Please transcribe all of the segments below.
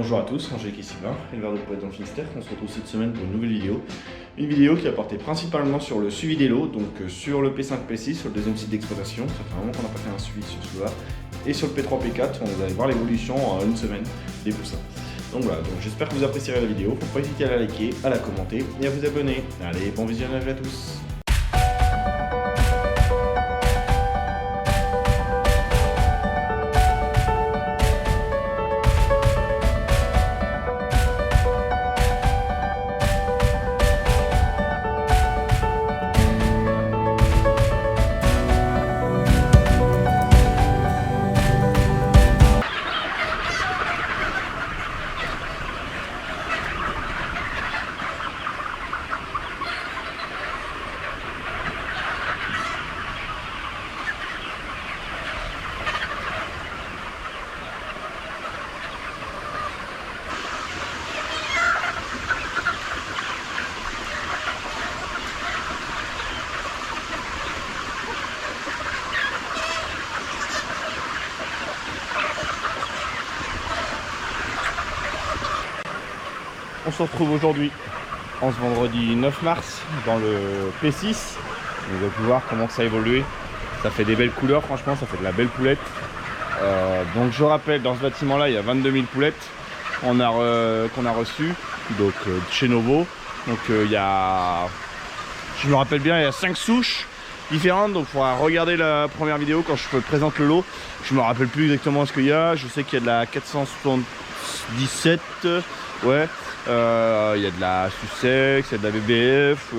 Bonjour à tous, Angélique et Sylvain, éleveur de poulettes dans le Finistère. On se retrouve cette semaine pour une nouvelle vidéo. Une vidéo qui a porté principalement sur le suivi des lots, donc sur le P5, P6, sur le deuxième site d'exploitation. Ça fait un moment qu'on n'a pas fait un suivi sur celui-là. Et sur le P3, P4, on va aller voir l'évolution en une semaine des poussins. Donc voilà, donc j'espère que vous apprécierez la vidéo. Faut pas hésiter à la liker, à la commenter et à vous abonner. Allez, bon visionnage à tous. On se retrouve aujourd'hui, en ce vendredi 9 mars, dans le P6. Vous allez voir comment ça a évolué. Ça fait des belles couleurs, franchement, ça fait de la belle poulette. Donc je rappelle, dans ce bâtiment-là, il y a 22 000 poulettes qu'on a reçues, donc chez Novo. Donc il y a, je me rappelle bien, il y a 5 souches différentes. Donc il faudra regarder la première vidéo quand je présente le lot. Je me rappelle plus exactement ce qu'il y a. Je sais qu'il y a de la 477, ouais. Il y a de la Sussex, il y a de la BBF,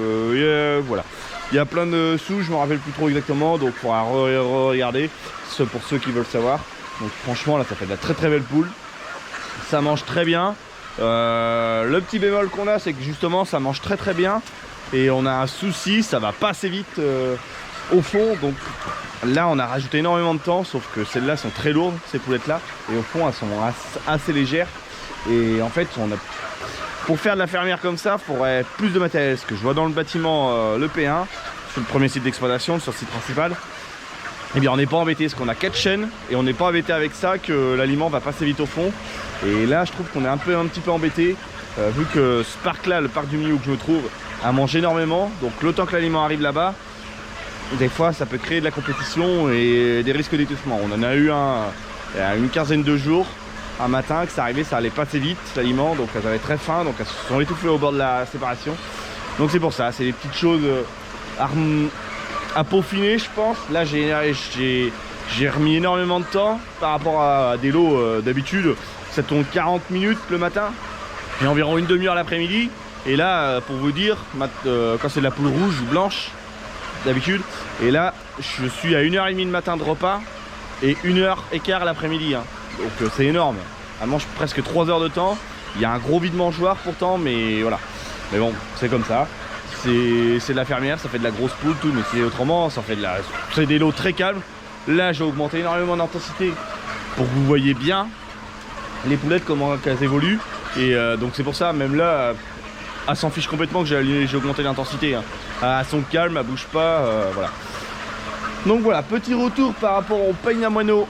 voilà. Il y a plein de sous, je me rappelle plus trop exactement, donc il faudra regarder pour ceux qui veulent savoir. Donc franchement là ça fait de la très belle poule. Ça mange très bien. Le petit bémol qu'on a, c'est que justement ça mange très bien. Et on a un souci, ça va pas assez vite au fond. Donc là on a rajouté énormément de temps, sauf que celles-là sont très lourdes, ces poulettes là. Et au fond elles sont assez légères. Et en fait pour faire de la fermière comme ça, il faudrait plus de matériel. Ce que je vois dans le bâtiment, le P1, sur le premier site d'exploitation, sur le site principal, eh bien on n'est pas embêté parce qu'on a 4 chaînes et on n'est pas embêté avec ça, que l'aliment va passer vite au fond. Et là je trouve qu'on est un petit peu embêté, vu que ce parc là, le parc du milieu où je me trouve, a mangé énormément. Donc le temps que l'aliment arrive là-bas, des fois ça peut créer de la compétition et des risques d'étouffement. On en a eu un il y a une quinzaine de jours. Un matin que ça arrivait, ça allait pas assez vite l'aliment, donc elles avaient très faim, donc elles se sont étouffées au bord de la séparation. Donc c'est pour ça, c'est des petites choses à peaufiner, je pense. Là j'ai remis énormément de temps par rapport à des lots d'habitude. Ça tourne 40 minutes le matin et environ une demi-heure l'après-midi. Et là pour vous dire, quand c'est de la poule rouge ou blanche d'habitude, et là je suis à 1h30 le matin de repas et 1h15 l'après-midi, hein. Donc c'est énorme, elle mange presque 3 heures de temps. Il y a un gros vide mangeoire pourtant, mais voilà. Mais bon, c'est comme ça. C'est de la fermière, ça fait de la grosse poule, tout, mais c'est autrement, ça fait c'est des lots très calmes. Là j'ai augmenté énormément d'intensité pour que vous voyez bien les poulettes, comment elles évoluent. Et donc c'est pour ça, même là, elle s'en fiche complètement que j'ai augmenté l'intensité, hein. Elles sont calmes, elles bougent pas, voilà. Donc voilà, petit retour par rapport au peigne à moineau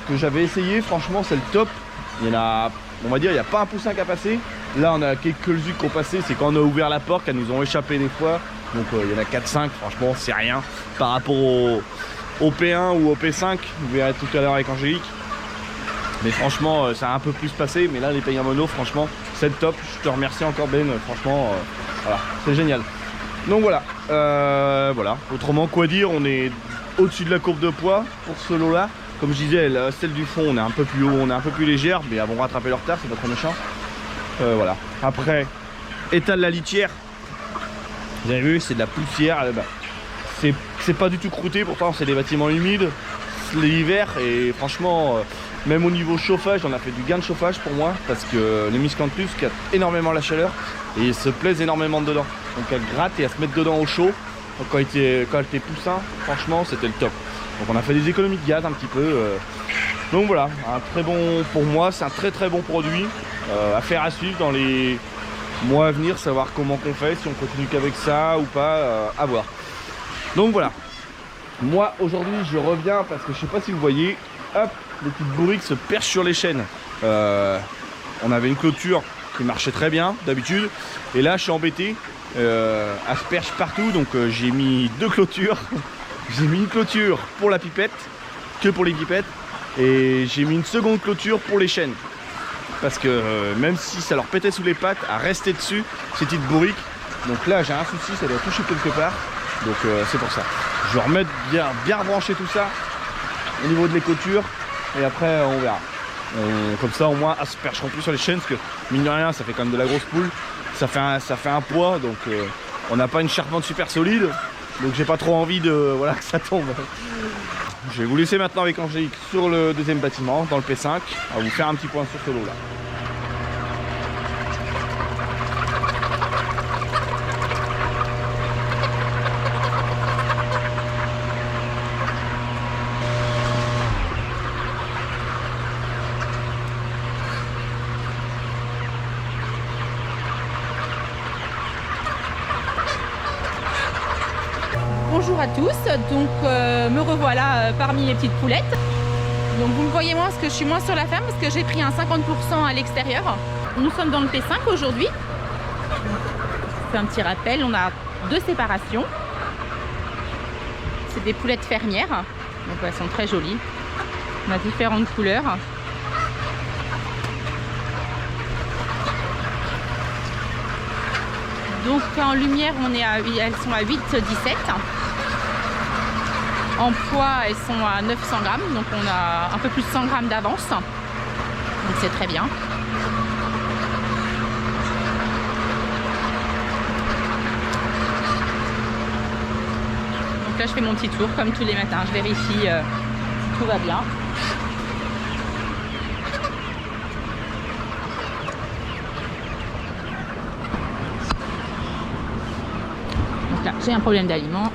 que j'avais essayé. Franchement c'est le top. Il y en a, on va dire, il n'y a pas un poussin qui a passé. Là on a quelques zucs qui ont passé, c'est quand on a ouvert la porte qu'elles nous ont échappé des fois. Donc il y en a 4-5, franchement c'est rien par rapport au P1 ou au P5. Vous verrez tout à l'heure avec Angélique. Mais franchement ça a un peu plus passé. Mais là les peignes à moineau, franchement c'est le top. Je te remercie encore Ben, franchement voilà, c'est génial. Donc voilà, voilà. Autrement quoi dire, on est au-dessus de la courbe de poids pour ce lot là. Comme je disais, celle du fond on est un peu plus haut, on est un peu plus légère, mais elles vont rattraper leur retard, c'est pas trop méchant. Voilà. Après, état de la litière, vous avez vu, c'est de la poussière. C'est pas du tout croûté, pourtant c'est des bâtiments humides l'hiver. Et franchement, même au niveau chauffage, on a fait du gain de chauffage pour moi, parce que les Miscanthus captent énormément la chaleur et ils se plaisent énormément dedans. Donc elles grattent et elles se mettent dedans au chaud. Donc quand elle était poussin, franchement c'était le top. Donc on a fait des économies de gaz un petit peu. Donc voilà, un très bon, pour moi c'est un très bon produit. Affaire à suivre dans les mois à venir, savoir comment qu'on fait, si on continue qu'avec ça ou pas, à voir. Donc voilà, moi aujourd'hui je reviens parce que je sais pas si vous voyez, hop, les petites bourriques se perchent sur les chaînes. On avait une clôture qui marchait très bien d'habitude, et là je suis embêté, elle se perche partout, donc j'ai mis 2 clôtures. J'ai mis une clôture pour la pipette, que pour les pipettes, et j'ai mis une seconde clôture pour les chaînes. Parce que même si ça leur pétait sous les pattes, à rester dessus, ces petites bourriques. Donc là j'ai un souci, ça doit toucher quelque part. Donc c'est pour ça. Je vais remettre bien rebrancher tout ça au niveau de les clôtures, et après on verra. Comme ça au moins elles se percheront plus sur les chaînes, parce que mine de rien ça fait quand même de la grosse poule. Ça fait un poids, donc on n'a pas une charpente super solide. Donc j'ai pas trop envie de voilà, que ça tombe. Je vais vous laisser maintenant avec Angélique sur le deuxième bâtiment, dans le P5. On va vous faire un petit point sur ce lot là. Bonjour à tous, donc me revoilà parmi les petites poulettes. Donc vous me voyez moins parce que je suis moins sur la ferme, parce que j'ai pris un 50% à l'extérieur. Nous sommes dans le P5 aujourd'hui. C'est un petit rappel, on a 2 séparations. C'est des poulettes fermières, donc elles sont très jolies. On a différentes couleurs. Donc en lumière, elles sont à 8,17. En poids, elles sont à 900 grammes, donc on a un peu plus de 100 grammes d'avance. Donc c'est très bien. Donc là, je fais mon petit tour comme tous les matins. Je vérifie si tout va bien. Donc là, j'ai un problème d'aliment.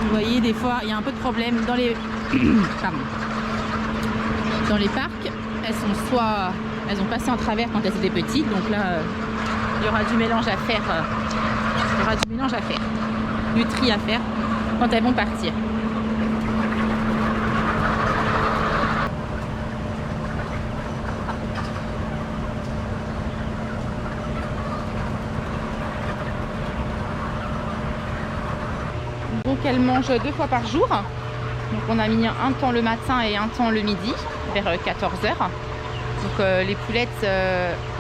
Vous voyez, des fois, il y a un peu de problème dans les dans les parcs. Elles ont passé en travers quand elles étaient petites, donc là, il y aura du mélange à faire. Du tri à faire quand elles vont partir. Donc elles mangent 2 fois par jour. Donc on a mis un temps le matin et un temps le midi, vers 14 h. Donc les poulettes,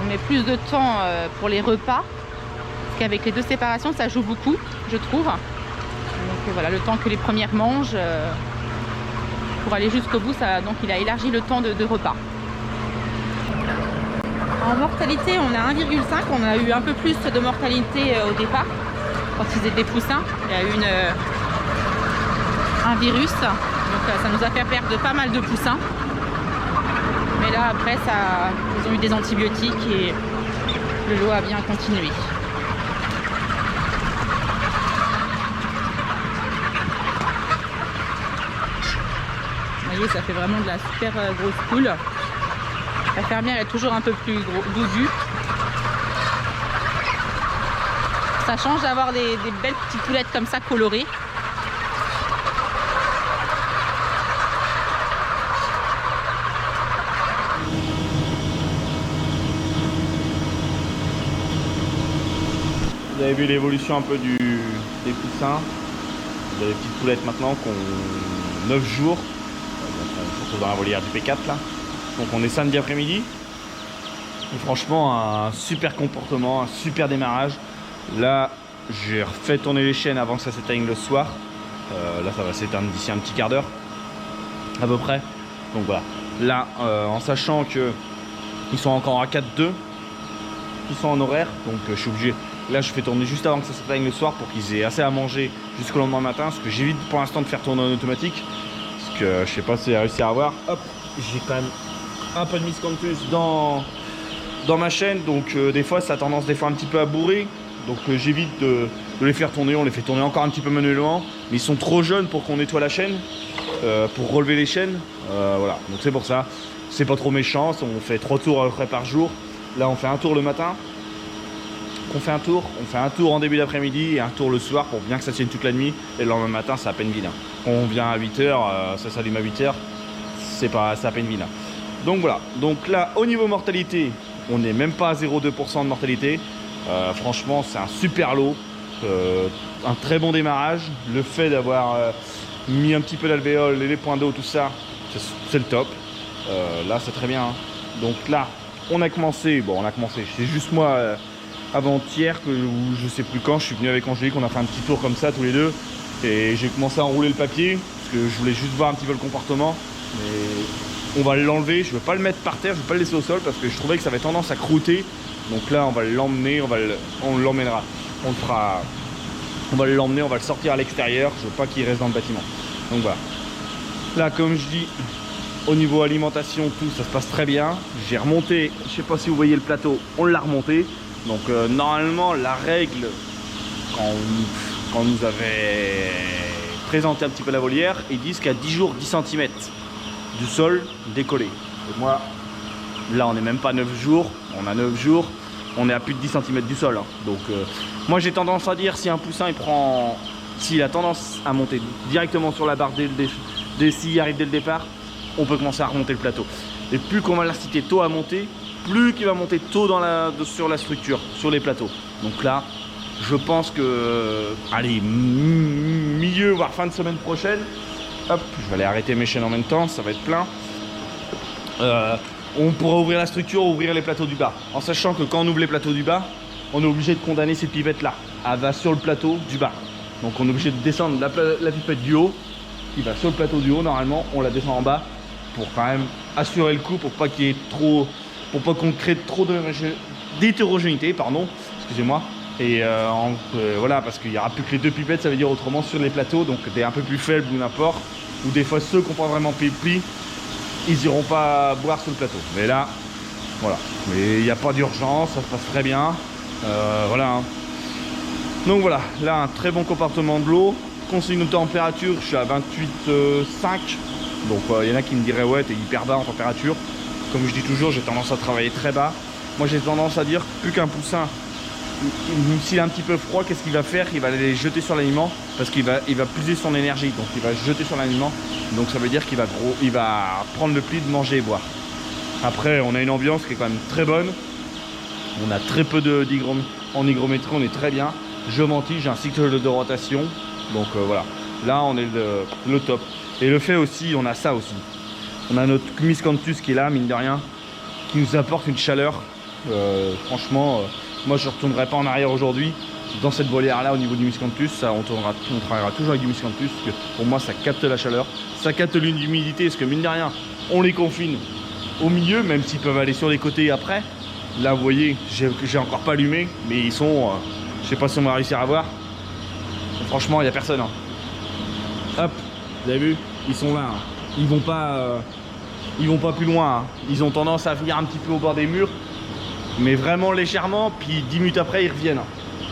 on met plus de temps pour les repas. Parce qu'avec les 2 séparations, ça joue beaucoup, je trouve. Donc voilà, le temps que les premières mangent, pour aller jusqu'au bout, donc il a élargi le temps de repas. En mortalité, on a 1,5. On a eu un peu plus de mortalité au départ, quand ils étaient poussins. Il y a eu un virus, donc ça nous a fait perdre pas mal de poussins. Mais là, après, ils ont eu des antibiotiques et le lot a bien continué. Vous voyez, ça fait vraiment de la super grosse poule. La fermière est toujours un peu plus doudue. Ça change d'avoir des belles petites poulettes comme ça colorées. Vous avez vu l'évolution un peu des poussins. Vous avez des petites poulettes maintenant qui ont 9 jours. On se retrouve dans la volière du P4 là. Donc on est samedi après-midi. Et franchement, un super comportement, un super démarrage. Là, j'ai refait tourner les chaînes avant que ça s'éteigne le soir. Là, ça va s'éteindre d'ici un petit quart d'heure, à peu près. Donc voilà. Là, en sachant que ils sont encore à 4-2, ils sont en horaire. Donc je suis obligé. Là, je fais tourner juste avant que ça s'éteigne le soir pour qu'ils aient assez à manger jusqu'au lendemain matin. Parce que j'évite pour l'instant de faire tourner en automatique. Parce que je sais pas si j'ai réussi à avoir. Hop, j'ai quand même un peu de miscanthus dans ma chaîne. Donc des fois, ça a tendance un petit peu à bourrer. donc j'évite de les faire tourner. On les fait tourner encore un petit peu manuellement, mais ils sont trop jeunes pour qu'on nettoie la chaîne, pour relever les chaînes. Voilà, donc c'est pour ça. C'est pas trop méchant, on fait 3 tours à peu près par jour. Là on fait un tour le matin, on fait un tour en début d'après-midi et un tour le soir pour bien que ça tienne toute la nuit. Et le lendemain matin c'est à peine vide. Quand on vient à 8h, ça s'allume à 8h, c'est à peine vide. Donc voilà, donc là au niveau mortalité, on n'est même pas à 0,2% de mortalité. Franchement c'est un super lot, un très bon démarrage. Le fait d'avoir mis un petit peu d'alvéole et les points d'eau, tout ça, c'est le top. Là c'est très bien, hein. Donc là on a commencé, c'est juste moi avant-hier, je sais plus quand, je suis venu avec Angélique, on a fait un petit tour comme ça tous les deux et j'ai commencé à enrouler le papier parce que je voulais juste voir un petit peu le comportement. Mais on va l'enlever, je ne veux pas le mettre par terre, je ne veux pas le laisser au sol parce que je trouvais que ça avait tendance à croûter. Donc là on va l'emmener, on l'emmènera, on va l'emmener, on va le sortir à l'extérieur, je veux pas qu'il reste dans le bâtiment. Donc voilà, là comme je dis, au niveau alimentation, tout ça se passe très bien. J'ai remonté, je sais pas si vous voyez le plateau, on l'a remonté. Donc normalement la règle, quand on nous avait présenté un petit peu la volière, ils disent qu'à 10 jours 10 cm du sol décollé. Et moi, là on n'est même pas 9 jours, on a 9 jours, on est à plus de 10 cm du sol. Hein. Donc moi j'ai tendance à dire, si un poussin s'il a tendance à monter directement sur la barre s'il arrive dès le départ, on peut commencer à remonter le plateau. Et plus qu'on va l'inciter tôt à monter, plus qu'il va monter tôt sur la structure, sur les plateaux. Donc là, je pense que, allez, milieu, voire fin de semaine prochaine, hop, je vais aller arrêter mes chaînes en même temps, ça va être plein. On pourra ouvrir la structure, ouvrir les plateaux du bas. En sachant que quand on ouvre les plateaux du bas, on est obligé de condamner cette pipette là. Elle va sur le plateau du bas. Donc on est obligé de descendre la pipette du haut, qui va sur le plateau du haut, normalement, on la descend en bas pour quand même assurer le coup, pour pas qu'il y ait trop, pour pas qu'on crée trop d'hétérogénéité, pardon, excusez-moi. Et voilà, parce qu'il n'y aura plus que les 2 pipettes, ça veut dire autrement sur les plateaux, donc des un peu plus faibles ou n'importe, ou des fois ceux qui n'ont pas vraiment pli, ils iront pas boire sur le plateau. Mais là, voilà, mais il n'y a pas d'urgence, ça se passe très bien, voilà. Hein. Donc voilà, là un très bon comportement de l'eau. Consigne de température, je suis à 28,5. Donc il y en a qui me diraient ouais, t'es hyper bas en température. Comme je dis toujours, j'ai tendance à travailler très bas. Moi j'ai tendance à dire plus qu'un poussin, s'il est un petit peu froid, qu'est-ce qu'il va faire? Il va les jeter sur l'aliment parce qu'il va puiser son énergie. Donc il va jeter sur l'aliment. Donc ça veut dire qu'il va prendre le pli de manger et boire. Après on a une ambiance qui est quand même très bonne. On a très peu en hygrométrie, on est très bien. Je mentis, j'ai un cycle de rotation. Donc voilà, là on est le top. Et le fait aussi, on a ça aussi. On a notre miscanthus qui est là, mine de rien, qui nous apporte une chaleur. Franchement, moi je ne retournerai pas en arrière aujourd'hui. Dans cette volière là, au niveau du miscanthus, on travaillera toujours avec du miscanthus, parce que pour moi ça capte la chaleur, ça capte l'humidité, parce que mine de rien, on les confine au milieu, même s'ils peuvent aller sur les côtés après. Là vous voyez, j'ai encore pas allumé, mais ils sont, je sais pas si on va réussir à voir. Franchement, il n'y a personne. Hein. Hop, vous avez vu, ils sont là. Hein. Ils vont pas plus loin. Hein. Ils ont tendance à venir un petit peu au bord des murs, mais vraiment légèrement. Puis 10 minutes après, ils reviennent.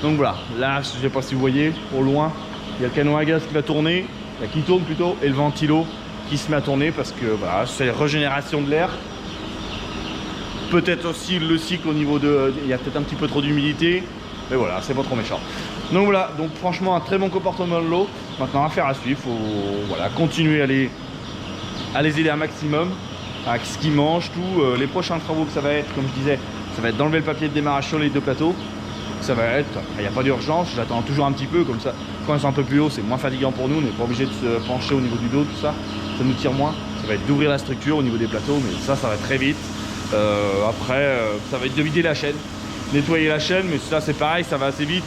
Donc voilà. Là, je sais pas si vous voyez, au loin, il y a le canon à gaz qui va tourner, qui tourne plutôt, et le ventilo qui se met à tourner parce que voilà, c'est la régénération de l'air. Peut-être aussi le cycle au niveau il y a peut-être un petit peu trop d'humidité. Mais voilà, c'est pas trop méchant. Donc voilà, donc franchement un très bon comportement de l'eau. Maintenant affaire à suivre, faut voilà, continuer à les aider un maximum avec ce qu'ils mangent, tout. Les prochains travaux que ça va être, comme je disais, ça va être d'enlever le papier de démarrage sur les 2 plateaux. Ça va être, il n'y a pas d'urgence, j'attends toujours un petit peu, comme ça, quand ils sont un peu plus hauts, c'est moins fatigant pour nous, on n'est pas obligé de se pencher au niveau du dos, tout ça, ça nous tire moins. Ça va être d'ouvrir la structure au niveau des plateaux, mais ça va très vite. Après, ça va être de vider la chaîne, nettoyer la chaîne, mais ça c'est pareil, ça va assez vite.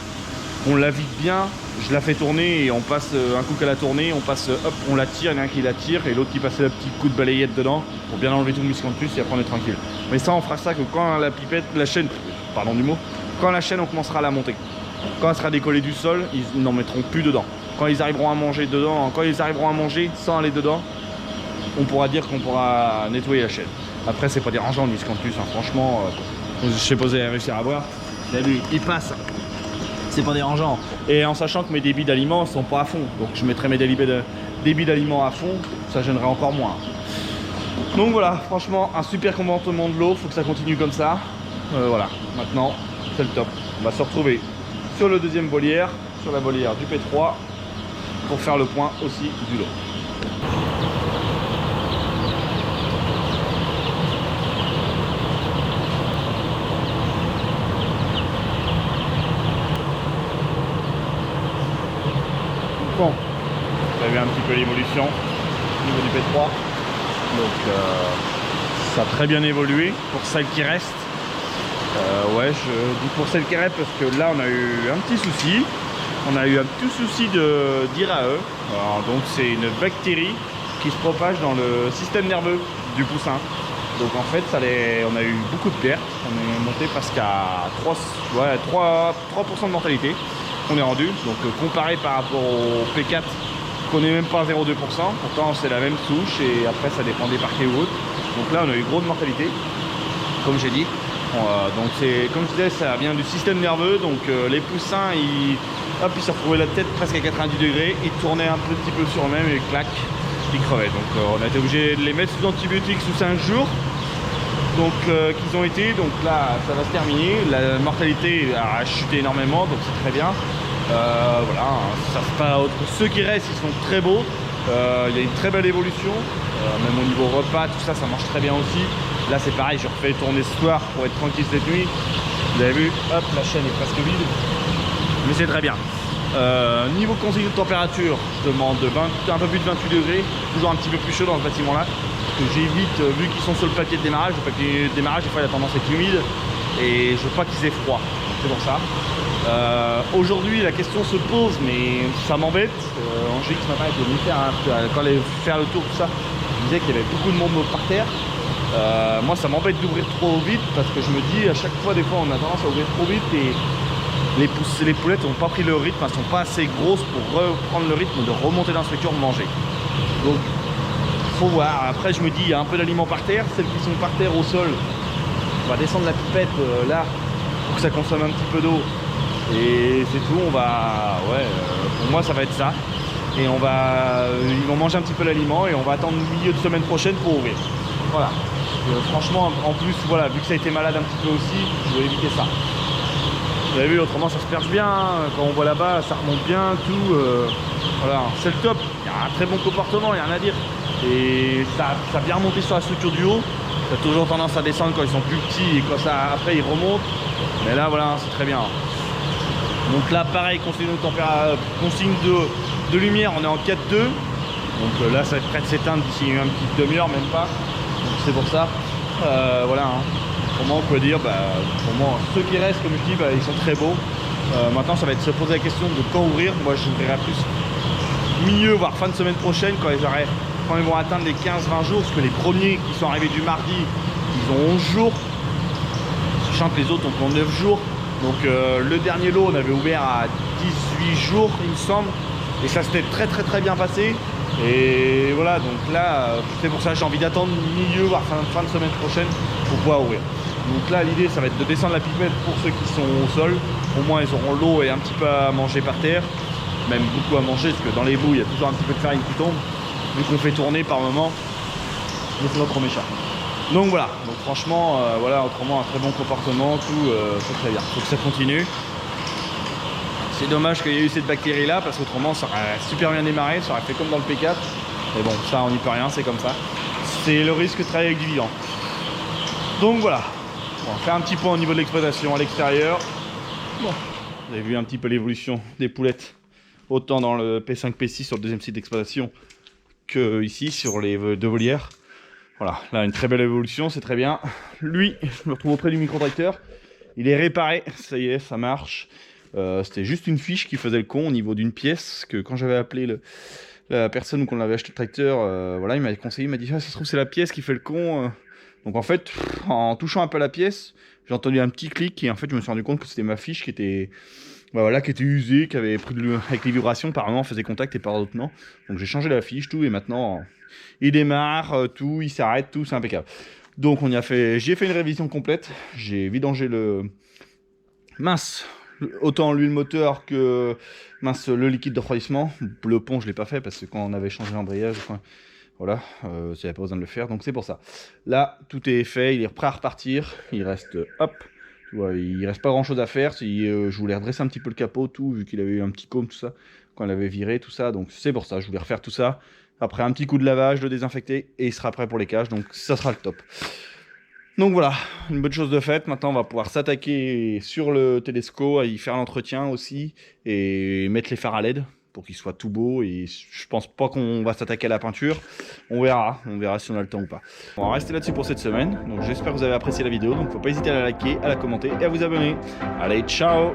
On la vide bien, je la fais tourner et on passe un coup qu'elle a tourné, on passe, hop, on la tire, il y en a un qui la tire et l'autre qui passe le petit coup de balayette dedans pour bien enlever tout le miscanthus et après on est tranquille. Mais ça, on fera ça que quand la pipette, la chaîne, pardon du mot, quand la chaîne on commencera à la monter. Quand elle sera décollée du sol, ils n'en mettront plus dedans. Quand ils arriveront à manger dedans, quand ils arriveront à manger sans aller dedans, on pourra dire qu'on pourra nettoyer la chaîne. Après, c'est pas dérangeant le miscanthus, hein. Franchement, je sais pas si vous avez réussi à voir. Vous avez vu, il passe. C'est pas dérangeant. Et en sachant que mes débits d'aliments sont pas à fond. Donc je mettrai mes débits d'aliments à fond, ça gênerait encore moins. Donc voilà, franchement, un super comportement de l'eau, faut que ça continue comme ça. Voilà, maintenant, c'est le top. On va se retrouver sur le deuxième volière, sur la volière du P3, pour faire le point aussi du lot. Bon, vous avez vu un petit peu l'évolution au niveau du P3. Donc ça a très bien évolué pour celle qui reste. Ouais, je dis pour celle qui reste parce que là on a eu un petit souci. On a eu un petit souci d'IRAE. Donc c'est une bactérie qui se propage dans le système nerveux du poussin. Donc en fait on a eu beaucoup de pertes. On est monté presque à 3% de mortalité qu'on est rendu. Donc comparé par rapport au P4 qu'on n'est même pas à 0,2%, pourtant c'est la même souche et après ça dépend des parquets ou autres. Donc là on a eu gros de mortalité, comme j'ai dit. Donc c'est comme je disais, ça vient du système nerveux, donc les poussins ils se retrouvaient la tête presque à 90 degrés, ils tournaient un petit peu sur eux-mêmes et clac, ils crevaient. Donc on a été obligé de les mettre sous antibiotiques sous 5 jours. Donc qu'ils ont été, donc là ça va se terminer, la mortalité a chuté énormément, donc c'est très bien. Voilà, ça se passe autre. Ceux qui restent, ils sont très beaux. Il y a une très belle évolution, même au niveau repas, tout ça, ça marche très bien aussi. Là, c'est pareil, je refais tourner ce soir pour être tranquille cette nuit. Vous avez vu, hop, la chaîne est presque vide, mais c'est très bien. Niveau consigne de température, je demande un peu plus de 28 degrés, toujours un petit peu plus chaud dans ce bâtiment-là. Que j'évite, vu qu'ils sont sur le papier de démarrage, le papier de démarrage, des fois, il a tendance à être humide et je veux pas qu'ils aient froid. C'est pour ça. Aujourd'hui la question se pose mais ça m'embête. Angélique ce matin était venue quand elle allait faire le tour tout ça, je disais qu'il y avait beaucoup de monde par terre. Moi ça m'embête d'ouvrir trop vite parce que je me dis à chaque fois des fois on a tendance à ouvrir trop vite et les poulettes n'ont pas pris le rythme, elles sont pas assez grosses pour reprendre le rythme de remonter dans la structure manger. Donc faut voir. Après je me dis il y a un peu d'aliments par terre, celles qui sont par terre au sol, on va descendre la pipette là pour que ça consomme un petit peu d'eau. Et c'est tout, on va, pour moi ça va être ça. Et ils vont manger un petit peu l'aliment et on va attendre le milieu de semaine prochaine pour ouvrir. Voilà. Franchement, en plus, voilà, vu que ça a été malade un petit peu aussi, je voulais éviter ça. Vous avez vu, autrement ça se perche bien, quand on voit là-bas, ça remonte bien, tout. Voilà, c'est le top. Il y a un très bon comportement, il n'y a rien à dire. Et ça a bien remonté sur la structure du haut. Ça a toujours tendance à descendre quand ils sont plus petits et quand ça, après ils remontent. Mais là, voilà, c'est très bien. Donc là pareil, consigne de lumière, on est en 4-2. Donc là ça va être prêt de s'éteindre d'ici une petite demi-heure, même pas. Donc c'est pour ça. Voilà. Hein. Pour moi on peut dire, pour moi ceux qui restent comme je dis, ils sont très beaux. Maintenant ça va être se poser la question de quand ouvrir. Moi j'ouvrirai plus milieu, voire fin de semaine prochaine quand ils vont atteindre les 15-20 jours. Parce que les premiers qui sont arrivés du mardi, ils ont 11 jours. Sachant que les autres ont 9 jours. Donc le dernier lot on avait ouvert à 18 jours il me semble et ça s'était très bien passé et voilà. Donc là c'est pour ça que j'ai envie d'attendre milieu voire fin de semaine prochaine pour pouvoir ouvrir. Donc là l'idée ça va être de descendre la pipette pour ceux qui sont au sol, au moins ils auront l'eau et un petit peu à manger par terre, même beaucoup à manger parce que dans les boues il y a toujours un petit peu de farine qui tombe vu qu'on fait tourner par moment, mais c'est notre méchant. Donc voilà, donc franchement, voilà, autrement un très bon comportement, tout, c'est très bien. Faut que ça continue. C'est dommage qu'il y ait eu cette bactérie là, parce qu'autrement ça aurait super bien démarré, ça aurait fait comme dans le P4. Mais bon, ça on n'y peut rien, c'est comme ça. C'est le risque de travailler avec du vivant. Donc voilà, on va faire un petit point au niveau de l'exploitation à l'extérieur. Bon, vous avez vu un petit peu l'évolution des poulettes, autant dans le P5, P6 sur le deuxième site d'exploitation que ici sur les deux volières. Voilà, là une très belle évolution, c'est très bien. Lui, je me retrouve auprès du micro-tracteur. Il est réparé, ça y est, ça marche. C'était juste une fiche qui faisait le con au niveau d'une pièce. Que quand j'avais appelé la personne où on avait acheté le tracteur, voilà, il m'a conseillé, il m'a dit ah, ça se trouve c'est la pièce qui fait le con. Donc en fait, en touchant un peu la pièce, j'ai entendu un petit clic et en fait je me suis rendu compte que c'était ma fiche qui était, voilà, qui était usée, qui avait pris avec les vibrations, par moment faisait contact et par d'autres non. Donc j'ai changé la fiche, tout, et maintenant il démarre, tout, il s'arrête, tout, c'est impeccable. Donc j'y ai fait une révision complète, j'ai vidangé autant l'huile moteur que mince, le liquide de refroidissement. Le pont je l'ai pas fait parce que quand on avait changé l'embrayage, voilà, j'avais pas besoin de le faire, donc c'est pour ça. Là, tout est fait, il est prêt à repartir. Il reste, hop, tu vois, il reste pas grand chose à faire. Je voulais redresser un petit peu le capot, tout, vu qu'il avait eu un petit côme, tout ça, quand on l'avait viré, tout ça, donc c'est pour ça. Je voulais refaire tout ça. Après un petit coup de lavage, le désinfecter, et il sera prêt pour les cages, donc ça sera le top. Donc voilà, une bonne chose de faite. Maintenant, on va pouvoir s'attaquer sur le Tedesco, à y faire l'entretien aussi, et mettre les phares à LED pour qu'il soit tout beau. Et je pense pas qu'on va s'attaquer à la peinture. On verra si on a le temps ou pas. On va rester là-dessus pour cette semaine. Donc j'espère que vous avez apprécié la vidéo. Donc faut pas hésiter à la liker, à la commenter et à vous abonner. Allez, ciao!